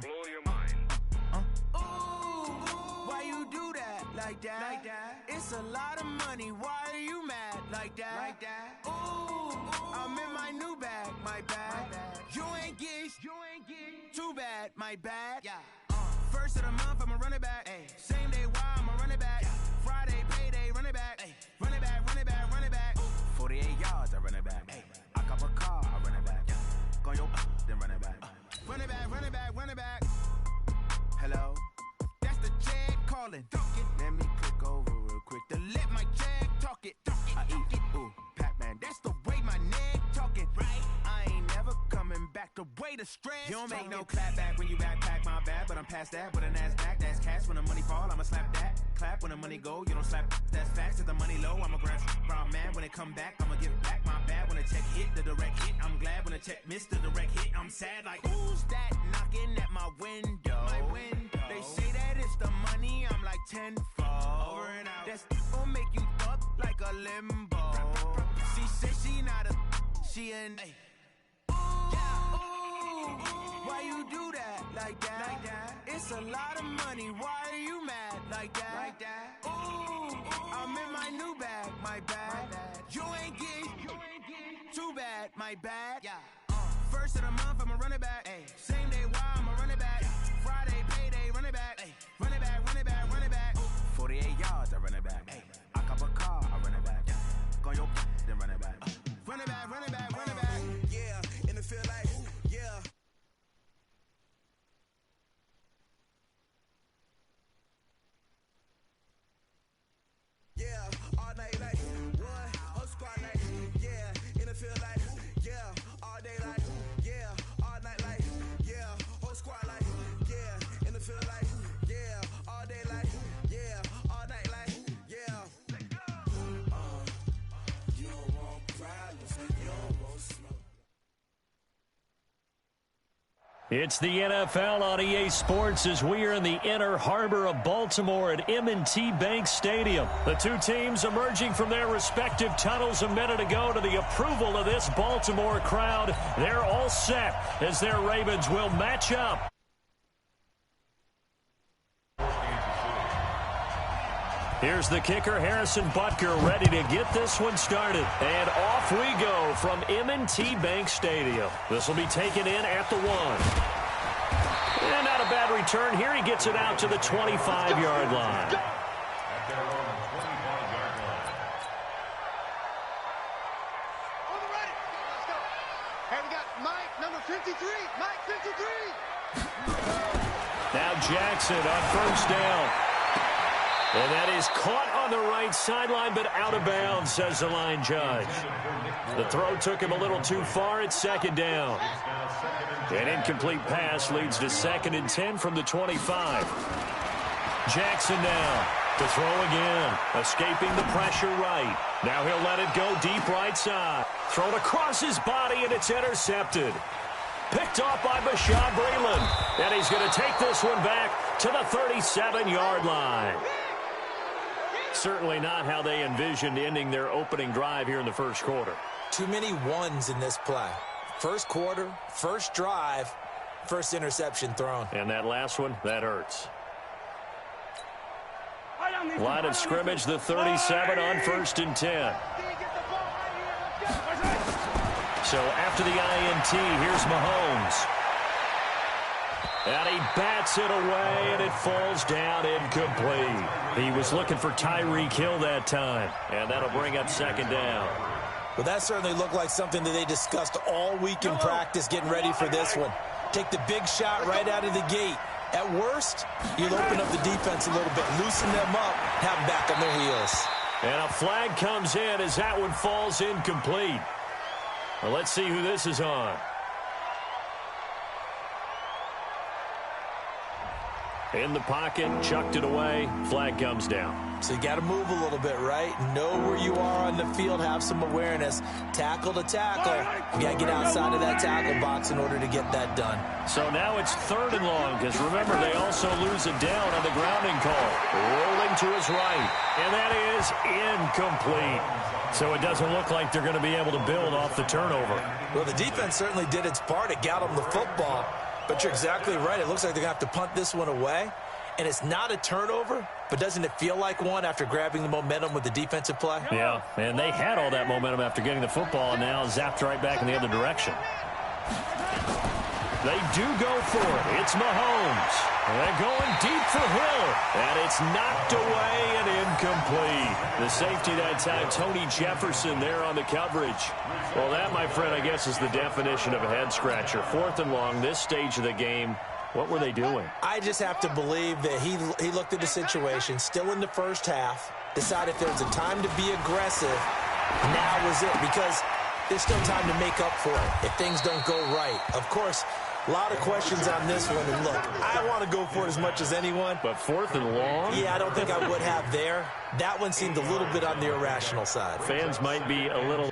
blow your mind. Ooh, why you do that like that? It's a lot of money. Why are you mad like that? Ooh, I'm in my new bag, my bad. You ain't get too bad, my bad. First of the month, I'ma run it back. Same day, why I'ma run it back. Friday, payday, run it back. Run it back, run it back, run it back. 48 yards, I run it back. I cop a car, I run it back. Go your then run it back. Run it back, run it back, run it back. Hello? That's the jag calling. Let me click over real quick to let my jag talk it. I eat it, ooh, Pac-Man. That's the way my neck talking. Right? I ain't never coming back the way the stress. You don't make no clap back when you backpack, my bad. But I'm past that with a NASDAQ. That's cash when the money fall, I'ma slap that. Clap when the money go, you don't slap. That's facts. If the money low, I'ma grab brown man. When it come back, I'ma give back my bad. When the check hit, the direct hit. I'm glad when the check missed the direct hit. I'm sad like, who's that knocking at my window? They say that it's the money, I'm like tenfold. Over and out. That's gon' make you up like a limbo. She said she not a, she an. Ooh, why you do that like that? It's a lot of money, why are you mad like that? Ooh, I'm in my new bag, my bad. You ain't get too bad, my bad. First of the month, I'ma run it back. Same day, why I'ma run it back. Friday, payday, run it back. Run it back, run it back, run it back. 48 yards, I run it back. I cop a car, I run it back. Go your then run it back. Run it back, run it back, run it back. Yeah, in the field like, yeah. Yeah, all night like, what? Whole squad like, yeah. In the field like, yeah. All day like, yeah. All night like, yeah. Whole squad like, yeah. In the field like, yeah. All day like, yeah. All night like, yeah. You don't want problems, you don't want smoke. It's the NFL on EA Sports as we are in the inner harbor of Baltimore at M&T Bank Stadium. The two teams emerging from their respective tunnels a minute ago to the approval of this Baltimore crowd. They're all set as their Ravens will match up. Here's the kicker, Harrison Butker, ready to get this one started. And off we go from M&T Bank Stadium. This will be taken in at the 1. And not a bad return here. He gets it out to the 25-yard line. Hey, we got Mike, number 53. Mike, 53. Now Jackson on first down. And that is caught on the right sideline, but out of bounds, says the line judge. The throw took him a little too far at second down. An incomplete pass leads to 2nd and 10 from the 25. Jackson now to throw again, escaping the pressure right. Now he'll let it go deep right side. Thrown across his body, and it's intercepted. Picked off by Bashaud Breeland. And he's going to take this one back to the 37-yard line. Certainly not how they envisioned ending their opening drive here in the first quarter. Too many ones in this play. First quarter, first drive, first interception thrown. And that last one, that hurts. Line of scrimmage, the 37 on 1st and 10. So after the INT, here's Mahomes. And he bats it away, and it falls down incomplete. He was looking for Tyreek Hill that time, and that'll bring up 2nd down. Well, that certainly looked like something that they discussed all week in practice getting ready for this one. Take the big shot right out of the gate. At worst, you'll open up the defense a little bit, loosen them up, have them back on their heels. And a flag comes in as that one falls incomplete. Well, let's see who this is on. In the pocket, chucked it away, flag comes down. So you got to move a little bit, right? Know where you are on the field, have some awareness. Tackle to tackle. You got to get outside of that tackle box in order to get that done. So now it's 3rd and long, because remember, they also lose it down on the grounding call. Rolling to his right, and that is incomplete. So it doesn't look like they're going to be able to build off the turnover. Well, the defense certainly did its part. It got them the football. But you're exactly right. It looks like they're going to have to punt this one away. And it's not a turnover, but doesn't it feel like one after grabbing the momentum with the defensive play? Yeah, and they had all that momentum after getting the football and now zapped right back in the other direction. They do go for it. It's Mahomes. They're going deep for Hill. And it's knocked away and incomplete. The safety that time, Tony Jefferson there on the coverage. Well, that, my friend, I guess is the definition of a head-scratcher. 4th and long, this stage of the game. What were they doing? I just have to believe that he looked at the situation, still in the first half, decided if there was a time to be aggressive, now was it, because there's still time to make up for it if things don't go right. Of course, a lot of questions on this one, and look, I want to go for it as much as anyone. But 4th and long? Yeah, I don't think I would have there. That one seemed a little bit on the irrational side. Fans might be a little...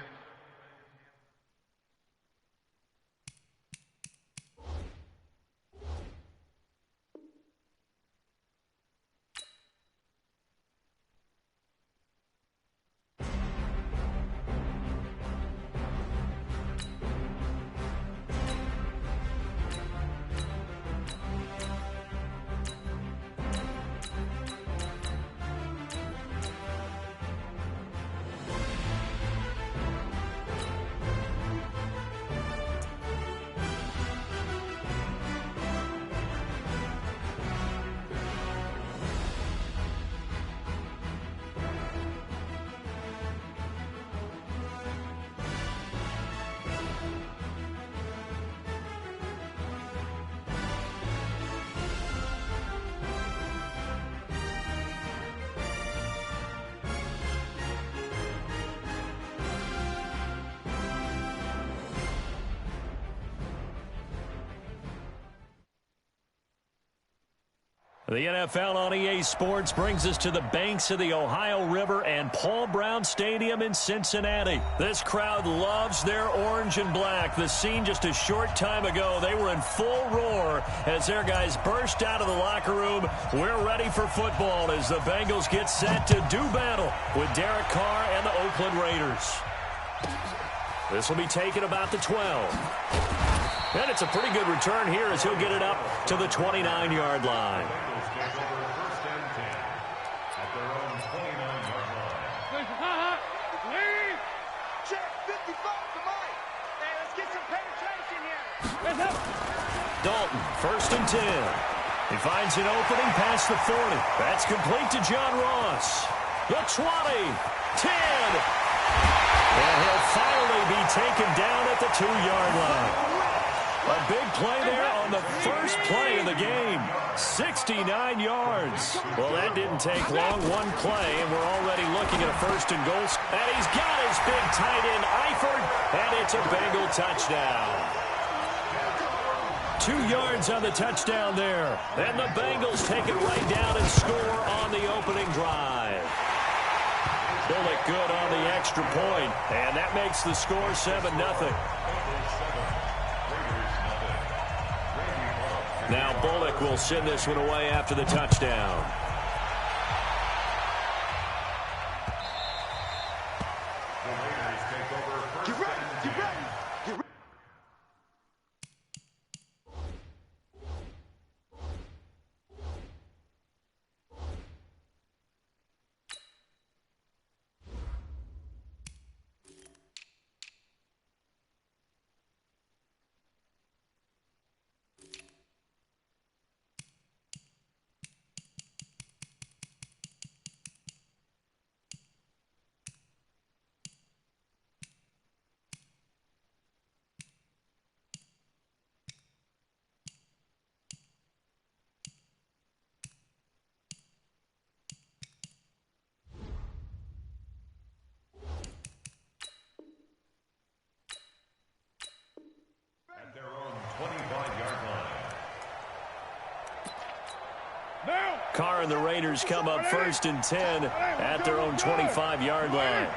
The NFL on EA Sports brings us to the banks of the Ohio River and Paul Brown Stadium in Cincinnati. This crowd loves their orange and black. The scene just a short time ago, they were in full roar as their guys burst out of the locker room. We're ready for football as the Bengals get set to do battle with Derek Carr and the Oakland Raiders. This will be taken about the 12. And it's a pretty good return here as he'll get it up to the 29-yard line. Dalton, 1st and 10. He finds an opening past the 40. That's complete to John Ross. The 20, 10. And he'll finally be taken down at the 2-yard line. A big play there on the first play of the game. 69 yards. Well, that didn't take long. One play, and we're already looking at a 1st and goal. And he's got his big tight end, Eifert, and it's a Bengal touchdown. 2 yards on the touchdown there. And the Bengals take it right down and score on the opening drive. Bullock good on the extra point, and that makes the score 7-0. Now Bullock will send this one away after the touchdown. Carr and the Raiders come up 1st and 10 at their own 25-yard line.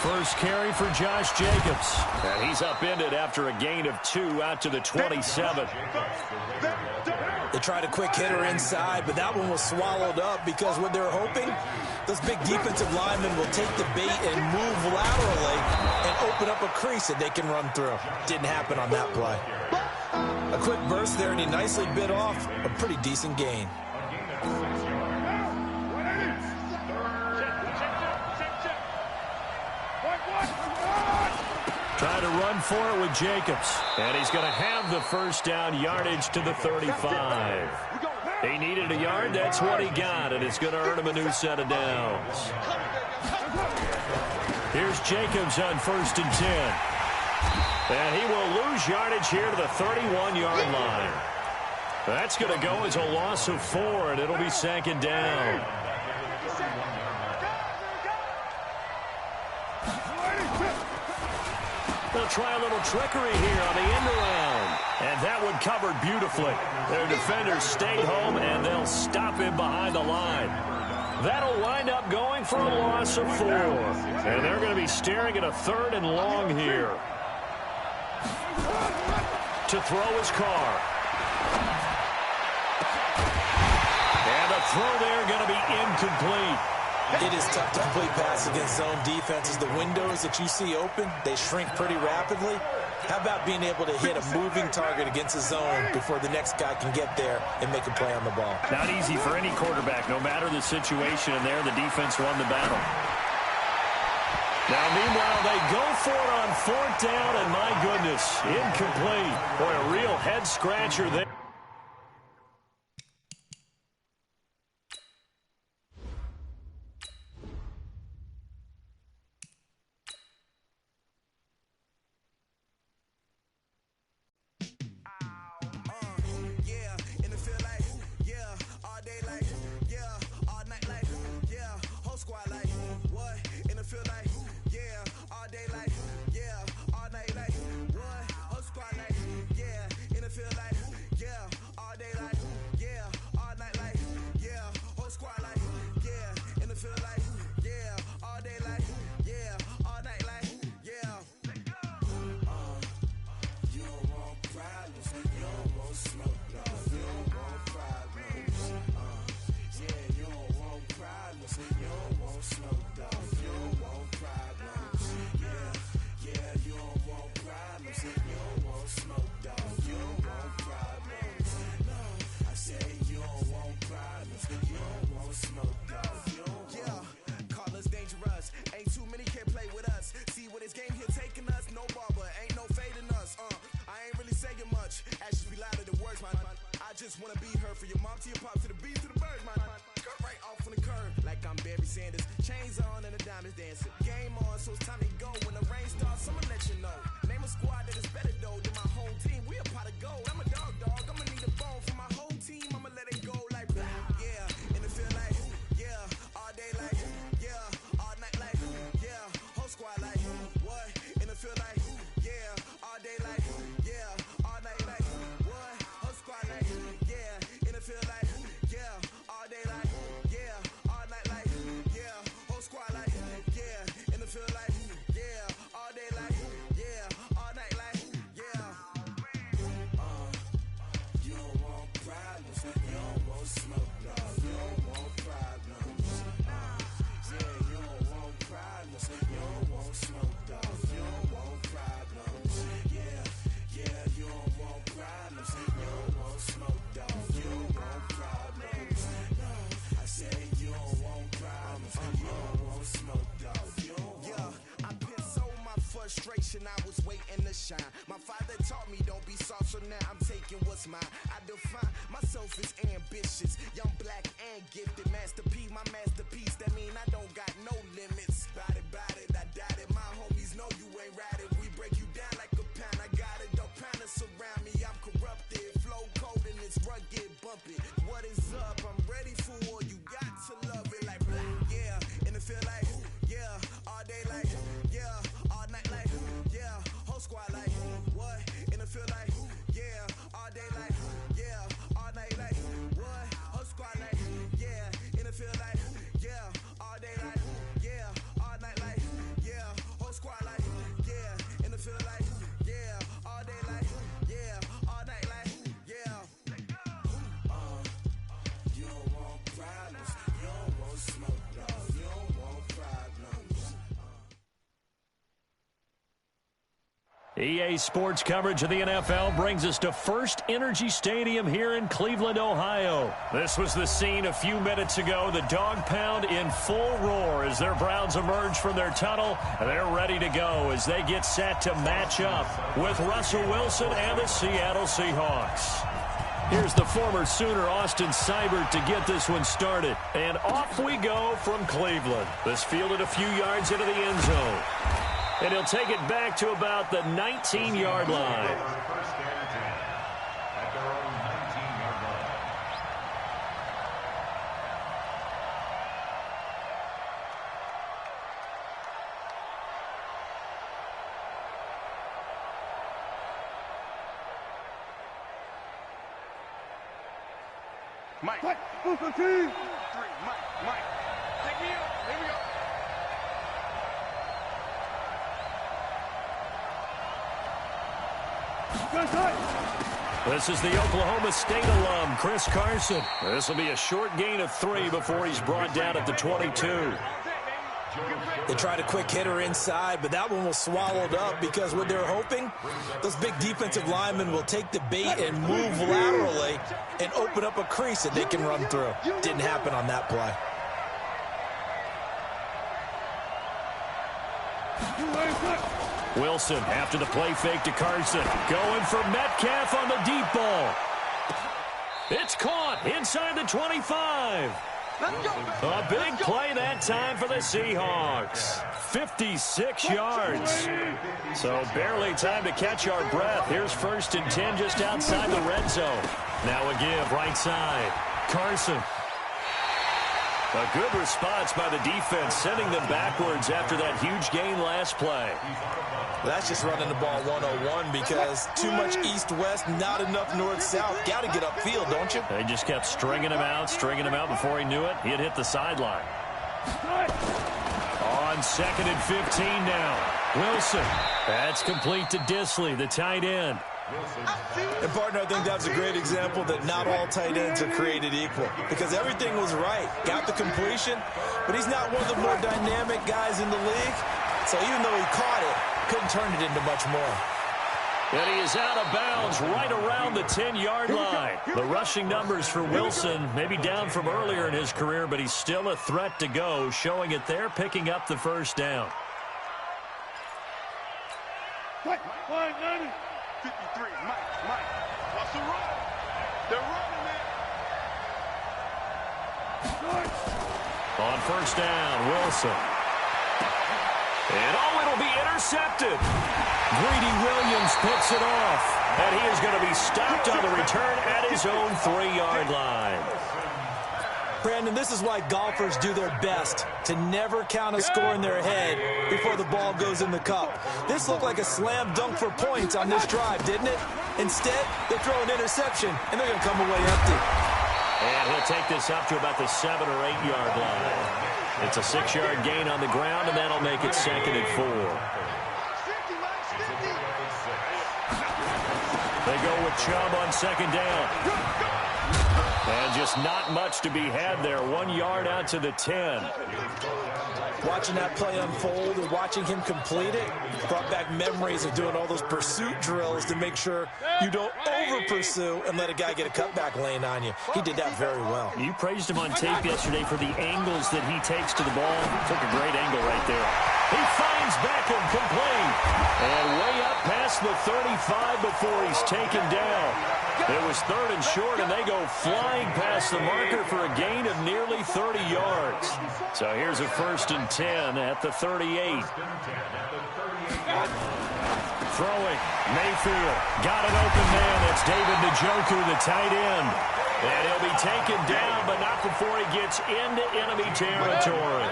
First carry for Josh Jacobs. And he's upended after a gain of 2 out to the 27. They tried a quick hitter inside, but that one was swallowed up because what they're hoping, those big defensive linemen will take the bait and move laterally and open up a crease that they can run through. Didn't happen on that play. A quick burst there, and he nicely bit off a pretty decent gain. Trying to run for it with Jacobs. And he's going to have the first down yardage to the 35. He needed a yard. That's what he got, and it's going to earn him a new set of downs. Here's Jacobs on 1st and 10. And he will lose yardage here to the 31-yard line. That's going to go as a loss of 4, and it'll be 2nd down. They'll try a little trickery here on the end around. And that one covered beautifully. Their defenders stayed home, and they'll stop him behind the line. That'll wind up going for a loss of 4. And they're going to be staring at a 3rd and long here. To throw his car. And the throw there going to be incomplete. It is tough to complete pass against zone defenses. The windows that you see open, they shrink pretty rapidly. How about being able to hit a moving target against a zone before the next guy can get there and make a play on the ball? Not easy for any quarterback, no matter the situation. And there, the defense won the battle. Now, meanwhile, they go for it on 4th down, and my goodness, incomplete. Boy, a real head-scratcher there. I was waiting to shine. My father taught me don't be soft, so now I'm taking what's mine. I define myself as ambitious, young, black, and gifted. Master P, my masterpiece. That mean I don't got no limits. Bout it, I doubt it. My homies know you ain't ratted. We break you down like a pound. I got it, don't pound us around me. I'm corrupted, flow cold and it's rugged, bumpy. What is up? I'm ready for war. You got to love it like black, yeah. And it feel like, yeah, all day like, yeah, all night like, yeah, whole squad like, what? And it feel like, yeah, all day like, yeah, all night like, what? Whole squad like, yeah, and it feel like, yeah, all day like, yeah, all night like, yeah, EA Sports coverage of the NFL brings us to First Energy Stadium here in Cleveland, Ohio. This was the scene a few minutes ago. The dog pound in full roar as their Browns emerge from their tunnel. And they're ready to go as they get set to match up with Russell Wilson and the Seattle Seahawks. Here's the former Sooner, Austin Seibert, to get this one started. And off we go from Cleveland. This fielded a few yards into the end zone. And he'll take it back to about the 19-yard line. Mike. 2, 3, Mike. Take me up. Here we go. This is the Oklahoma State alum, Chris Carson. This will be a short gain of 3 before he's brought down at the 22. They tried a quick hitter inside, but that one was swallowed up because what they're hoping, those big defensive linemen will take the bait and move laterally and open up a crease that they can run through. Didn't happen on that play. Wilson after the play fake to Carson. Going for Metcalf on the deep ball. It's caught inside the 25. A big play that time for the Seahawks. 56 yards. So barely time to catch our breath. Here's 1st and 10 just outside the red zone. Now a give right side. Carson. A good response by the defense, sending them backwards after that huge gain last play. That's just running the ball 101 because too much east-west, not enough north-south. Got to get upfield, don't you? They just kept stringing him out before he knew it. He'd hit the sideline. On 2nd and 15 now. Wilson. That's complete to Disley, the tight end. And, partner, I think that's a great example that not all tight ends are created equal because everything was right. Got the completion, but he's not one of the more dynamic guys in the league. So even though he caught it, couldn't turn it into much more. And he is out of bounds right around the 10-yard line. The rushing numbers for Wilson maybe down from earlier in his career, but he's still a threat to go, showing it there, picking up the first down. 53, Mike. Russell run. They're running, man. On 1st down, Wilson. And it'll be intercepted. Greedy Williams picks it off. And he is going to be stopped on the return at his own 3-yard line. Brandon, this is why golfers do their best to never count a score in their head before the ball goes in the cup. This looked like a slam dunk for points on this drive, didn't it? Instead, they throw an interception, and they're going to come away empty. And he'll take this up to about the 7- or 8-yard line. It's a 6-yard gain on the ground, and that'll make it 2nd and 4. They go with Chubb on 2nd down. And just not much to be had there. 1 yard out to the 10. Watching that play unfold and watching him complete it brought back memories of doing all those pursuit drills to make sure you don't over-pursue and let a guy get a cutback lane on you. He did that very well. You praised him on tape yesterday for the angles that he takes to the ball. Took a great angle right there. He finds Beckham complete. And way up past the 35 before he's taken down. It was 3rd and short, and they go flying past the marker for a gain of nearly 30 yards. So here's a 1st and 10 at the 38. Throwing, Mayfield. Got an open man. That's David Njoku, the tight end. And he'll be taken down, but not before he gets into enemy territory.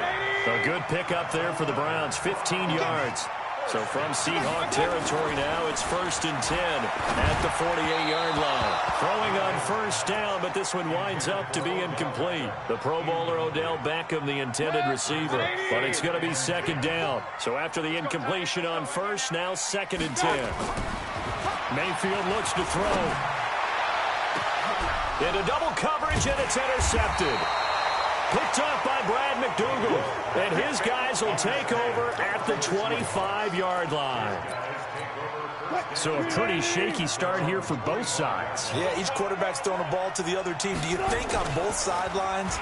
A good pickup there for the Browns, 15 yards. So from Seahawk territory now, it's 1st and 10 at the 48-yard line. Throwing on 1st down, but this one winds up to be incomplete. The Pro Bowler Odell Beckham, the intended receiver. But it's going to be 2nd down. So after the incompletion on 1st, now 2nd and 10. Mayfield looks to throw. Into double coverage, and it's intercepted. Picked off by Brad McDougal. And his guys will take over at the 25-yard line. So a pretty shaky start here for both sides. Yeah, each quarterback's throwing a ball to the other team. Do you think on both sidelines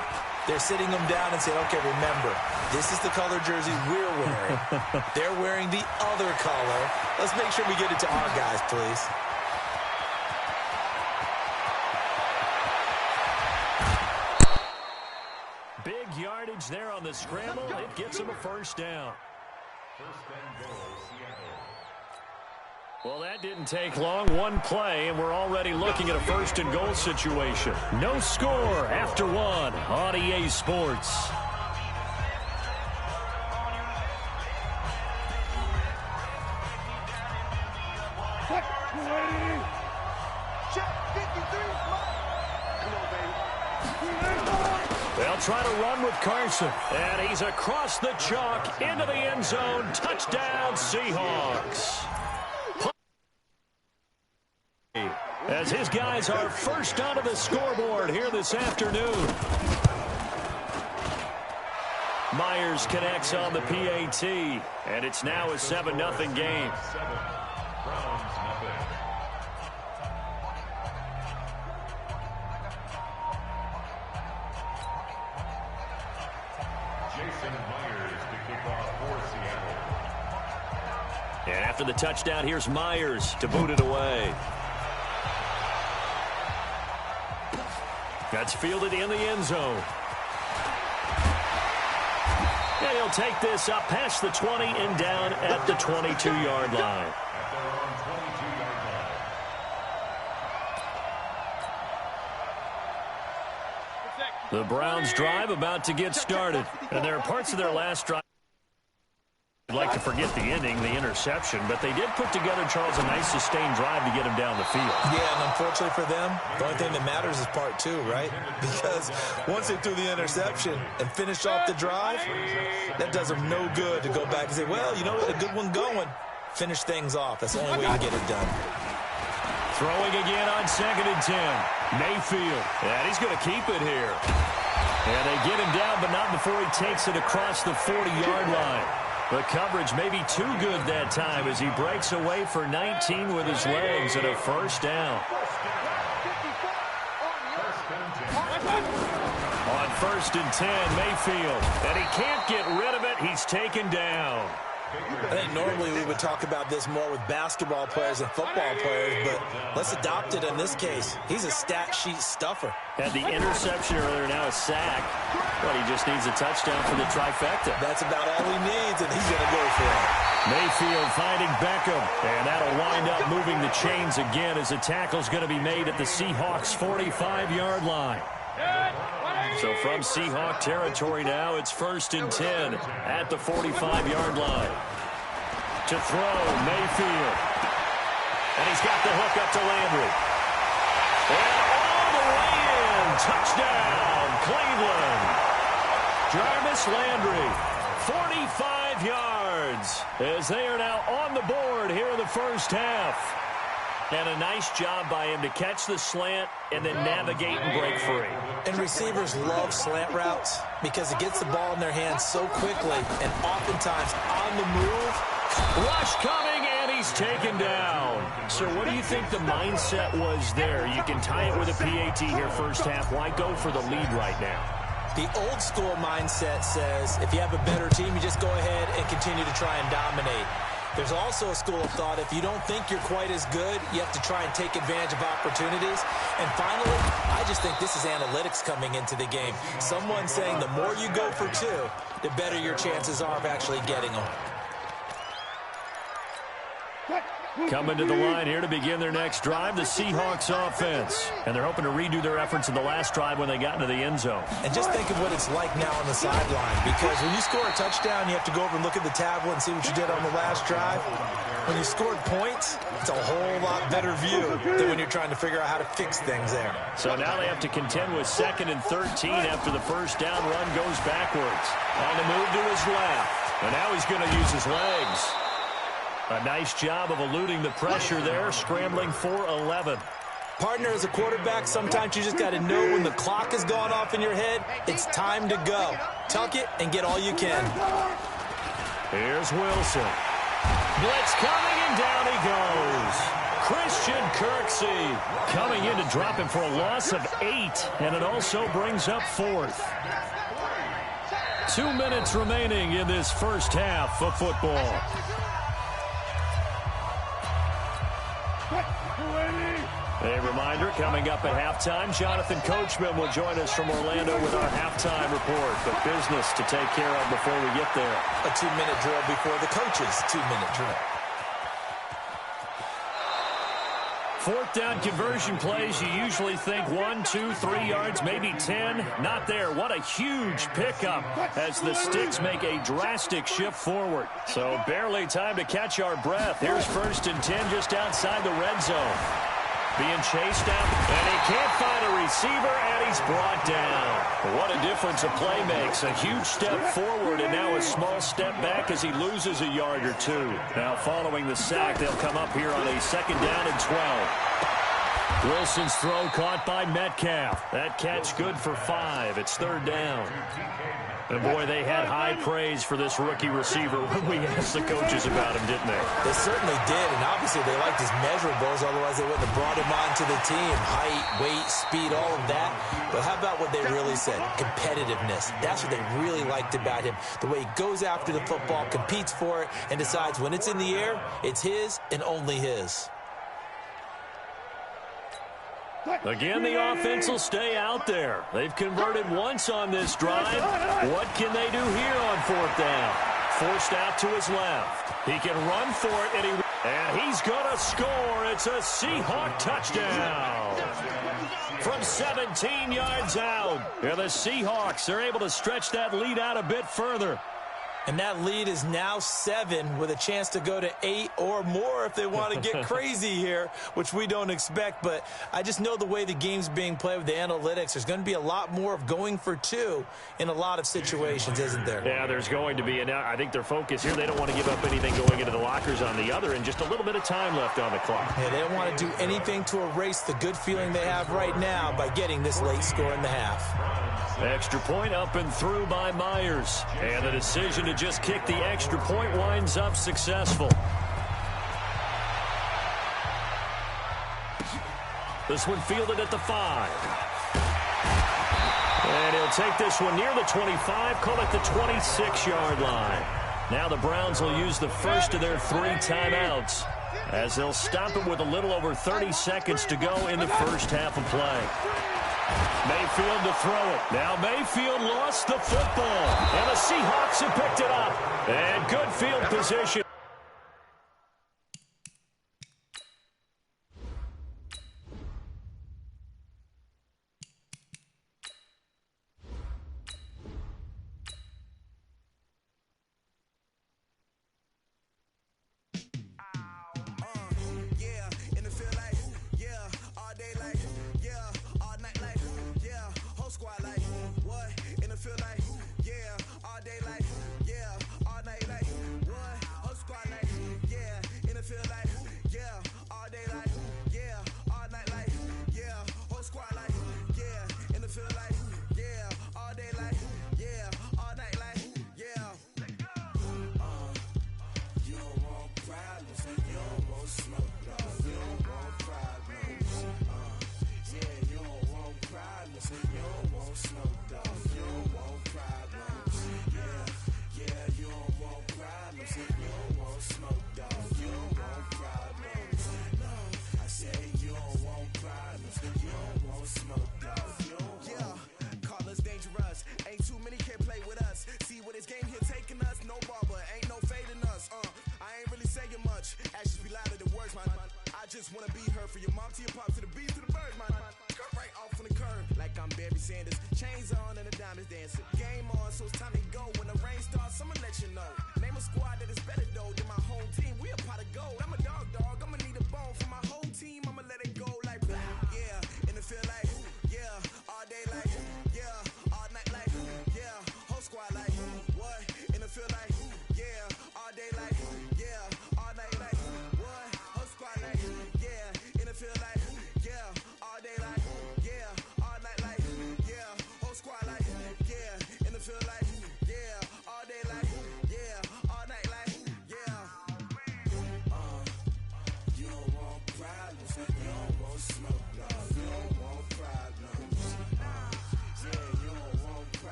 they're sitting them down and saying, okay, remember, this is the color jersey we're wearing. They're wearing the other color. Let's make sure we get it to our guys, please. Big yardage there on the scramble. It gets him a first down. Well, that didn't take long. One play, and we're already looking at a first and goal situation. No score after one on EA Sports. They'll try to run with Carson, and he's across the chalk into the end zone. Touchdown, Seahawks. As his guys are first onto the scoreboard here this afternoon. Myers connects on the PAT, and it's now a 7-0 game. And after the touchdown, here's Myers to boot it away. That's fielded in the end zone. And he'll take this up past the 20 and down at the 22-yard line. The Browns drive about to get started. And there are parts of their last drive I'd like to forget the ending, the interception, but they did put together, Charles, a nice sustained drive to get him down the field. Yeah, and unfortunately for them, the only thing that matters is part two, right? Because once they threw the interception and finished off the drive, that does them no good to go back and say, well, you know what, a good one going. Finish things off. That's the only way you get it done. Throwing again on 2nd and 10. Mayfield. And he's going to keep it here. And they get him down, but not before he takes it across the 40-yard line. The coverage may be too good that time as he breaks away for 19 with his legs and a first down. On 1st and 10, Mayfield. And he can't get rid of it. He's taken down. I think normally we would talk about this more with basketball players and football players, but let's adopt it in this case. He's a stat sheet stuffer. Had the interception earlier, now a sack. But he just needs a touchdown for the trifecta. That's about all he needs, and he's going to go for it. Mayfield finding Beckham, and that'll wind up moving the chains again as a tackle's going to be made at the Seahawks' 45-yard line. So from Seahawk territory now, it's 1st and 10 at the 45-yard line. To throw, Mayfield. And he's got the hook up to Landry. And all the way in. Touchdown, Cleveland. Jarvis Landry, 45 yards, as they are now on the board here in the first half. And a nice job by him to catch the slant and then navigate and break free. And receivers love slant routes because it gets the ball in their hands so quickly and oftentimes on the move. Rush coming, and he's taken down. So what do you think the mindset was there? You can tie it with a PAT here first half. Why go for the lead right now? The old school mindset says if you have a better team, you just go ahead and continue to try and dominate. There's also a school of thought, if you don't think you're quite as good, you have to try and take advantage of opportunities. And finally, I just think this is analytics coming into the game. Someone saying the more you go for two, the better your chances are of actually getting them. Coming to the line here to begin their next drive, the Seahawks offense. And they're hoping to redo their efforts in the last drive when they got into the end zone. And just think of what it's like now on the sideline. Because when you score a touchdown, you have to go over and look at the tablet and see what you did on the last drive. When you scored points, it's a whole lot better view than when you're trying to figure out how to fix things there. So now they have to contend with 2nd and 13 after the first down run goes backwards. On the move to his left. And now he's going to use his legs. A nice job of eluding the pressure there, scrambling for 11. Partner, as a quarterback, sometimes you just got to know when the clock has gone off in your head, it's time to go. Tuck it and get all you can. Here's Wilson. Blitz coming, and down he goes. Christian Kirksey coming in to drop him for a loss of 8, and it also brings up 4th. 2 minutes remaining in this first half of football. A reminder, coming up at halftime, Jonathan Coachman will join us from Orlando with our halftime report. But business to take care of before we get there. A 2-minute drill before the coach's 2-minute drill. 4th down conversion plays, you usually think 1, 2, 3 yards, maybe 10. Not there. What a huge pickup as the Sticks make a drastic shift forward. So barely time to catch our breath. Here's 1st and 10 just outside the red zone. Being chased out, and he can't find a receiver, and he's brought down. What a difference a play makes. A huge step forward, and now a small step back as he loses a yard or 2. Now following the sack, they'll come up here on a 2nd down and 12. Wilson's throw caught by Metcalf. That catch good for 5. It's 3rd down. And, boy, they had high praise for this rookie receiver when we asked the coaches about him, didn't they? They certainly did, and obviously they liked his measurables, otherwise they wouldn't have brought him onto the team. Height, weight, speed, all of that. But how about what they really said? Competitiveness. That's what they really liked about him. The way he goes after the football, competes for it, and decides when it's in the air, it's his and only his. Again, the offense will stay out there. They've converted once on this drive. What can they do here on 4th down? Forced out to his left. He can run for it, and he's going to score. It's a Seahawk touchdown. From 17 yards out. And the Seahawks are able to stretch that lead out a bit further. And that lead is now 7 with a chance to go to 8 or more if they want to get crazy here, which we don't expect. But I just know the way the game's being played with the analytics, there's going to be a lot more of going for 2 in a lot of situations, isn't there? Yeah, there's going to be. And I think their focus here, they don't want to give up anything going into the lockers on the other, and just a little bit of time left on the clock. Yeah, they don't want to do anything to erase the good feeling they have right now by getting this late score in the half. Extra point up and through by Myers. And the decision to just kick the extra point winds up successful. This one fielded at the 5. And he'll take this one near the 25, call it the 26-yard line. Now the Browns will use the first of their 3 timeouts as they'll stop it with a little over 30 seconds to go in the first half of play. Mayfield to throw it. Now Mayfield lost the football. And the Seahawks have picked it up. And good field position.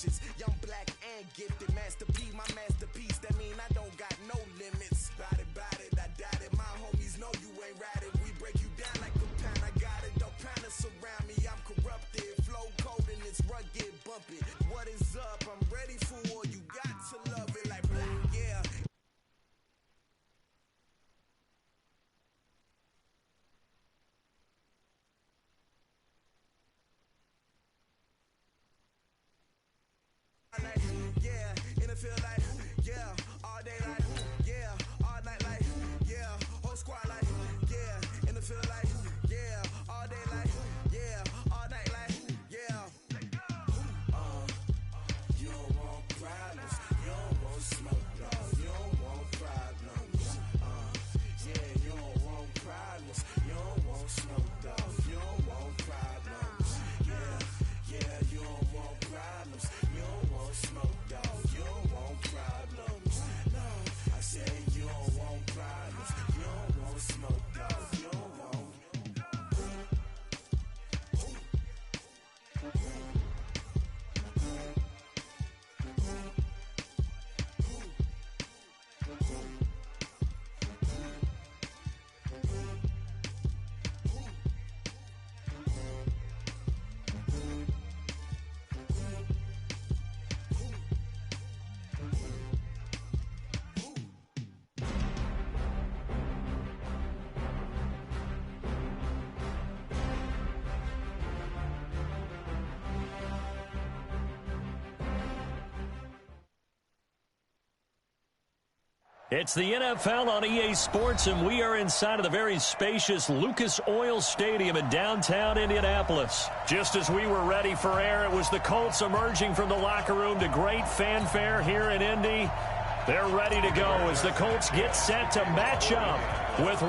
ambitious. Young, black, and gifted. Master P, my masterpiece. That mean I don't got no limits. Bout it, I doubt it. My homies know you ain't ratted. We break you down like a pound. I got it, don't pound us around me. I'm corrupted. Flow cold and it's rugged, bumpy. What is up? I'm ready for war. You got to love it like black, yeah. Like, yeah, in the field like, yeah, all day like, yeah, all night like, yeah, whole squad like, yeah, in the field like, yeah, all day like, yeah, all night like, yeah. You don't want problems, you don't want smoke, dog, you don't want problems. Yeah, you don't want problems, you don't want smoke, dog, you don't want problems. Yeah, you don't want problems, you don't want smoke, dog, you don't want problems. No, I said you don't want problems, you don't want smoke, dog, you don't want. It's the NFL on EA Sports, and we are inside of the very spacious Lucas Oil Stadium in downtown Indianapolis. Just as we were ready for air, it was the Colts emerging from the locker room to great fanfare here in Indy. They're ready to go as the Colts get set to match up with